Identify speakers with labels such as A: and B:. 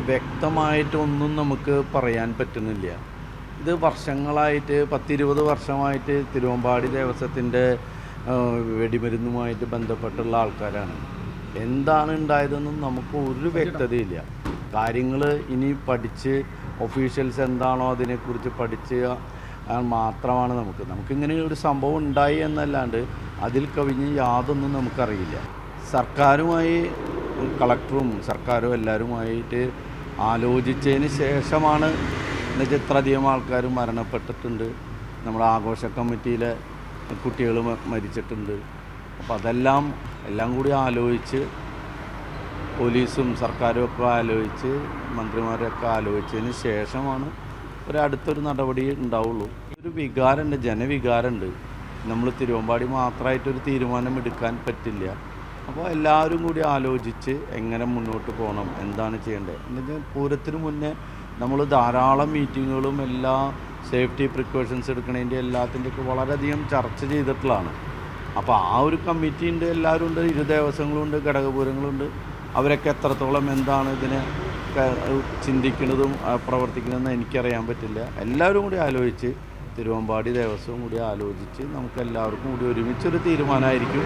A: വ്യക്തമായിട്ടൊന്നും നമുക്ക് പറയാൻ പറ്റുന്നില്ല. ഇത് വർഷങ്ങളായിട്ട് 10-20 വർഷമായിട്ട് തിരുവമ്പാടി ദേവസ്വത്തിൻ്റെ വെടിമരുന്നുമായിട്ട് ബന്ധപ്പെട്ടുള്ള ആൾക്കാരാണ്. എന്താണ് ഉണ്ടായതെന്നും നമുക്ക് ഒരു വ്യക്തതയില്ല. കാര്യങ്ങൾ ഇനി പഠിച്ച് ഒഫീഷ്യൽസ് എന്താണോ അതിനെക്കുറിച്ച് പഠിച്ച് മാത്രമാണ് നമുക്കിങ്ങനെ ഒരു സംഭവം ഉണ്ടായി എന്നല്ലാണ്ട് അതിൽ കവിഞ്ഞ് യാതൊന്നും നമുക്കറിയില്ല. സർക്കാരുമായി കളക്ടറും സർക്കാരും എല്ലാവരുമായിട്ട് ആലോചിച്ചതിന് ശേഷമാണ് എന്നുവെച്ചാൽ ഇത്രയധികം ആൾക്കാർ മരണപ്പെട്ടിട്ടുണ്ട്. നമ്മുടെ ആഘോഷ കമ്മിറ്റിയിലെ കുട്ടികൾ മരിച്ചിട്ടുണ്ട്. അപ്പോൾ എല്ലാം കൂടി ആലോചിച്ച് പോലീസും സർക്കാരും ഒക്കെ ആലോചിച്ച് മന്ത്രിമാരൊക്കെ ആലോചിച്ചതിന് ശേഷമാണ് അടുത്തൊരു നടപടി ഉണ്ടാവുള്ളൂ. ഒരു വികാരമുണ്ട്, ജനവികാരമുണ്ട്. നമ്മൾ തിരുവമ്പാടി മാത്രമായിട്ടൊരു തീരുമാനം എടുക്കാൻ പറ്റില്ല. അപ്പോൾ എല്ലാവരും കൂടി ആലോചിച്ച് എങ്ങനെ മുന്നോട്ട് പോകണം, എന്താണ് ചെയ്യേണ്ടത് എന്നുവെച്ചാൽ പൂരത്തിന് മുന്നേ നമ്മൾ ധാരാളം മീറ്റിങ്ങുകളും എല്ലാ സേഫ്റ്റി പ്രിക്കോഷൻസ് എടുക്കണതിൻ്റെ എല്ലാത്തിൻ്റെയൊക്കെ വളരെയധികം ചർച്ച ചെയ്തിട്ടുള്ളതാണ്. അപ്പോൾ ആ ഒരു കമ്മിറ്റി ഉണ്ട്, എല്ലാവരും ഉണ്ട്, ഇരു ദേവസ്വങ്ങളുണ്ട്, ഘടകപൂരങ്ങളുണ്ട്. അവരൊക്കെ എത്രത്തോളം എന്താണ് ഇതിനെ ചിന്തിക്കുന്നതും പ്രവർത്തിക്കുന്നതെന്ന് എനിക്കറിയാൻ പറ്റില്ല. എല്ലാവരും കൂടി ആലോചിച്ച് തിരുവമ്പാടി ദേവസ്വം കൂടി ആലോചിച്ച് നമുക്ക് എല്ലാവർക്കും കൂടി ഒരുമിച്ചൊരു തീരുമാനമായിരിക്കും.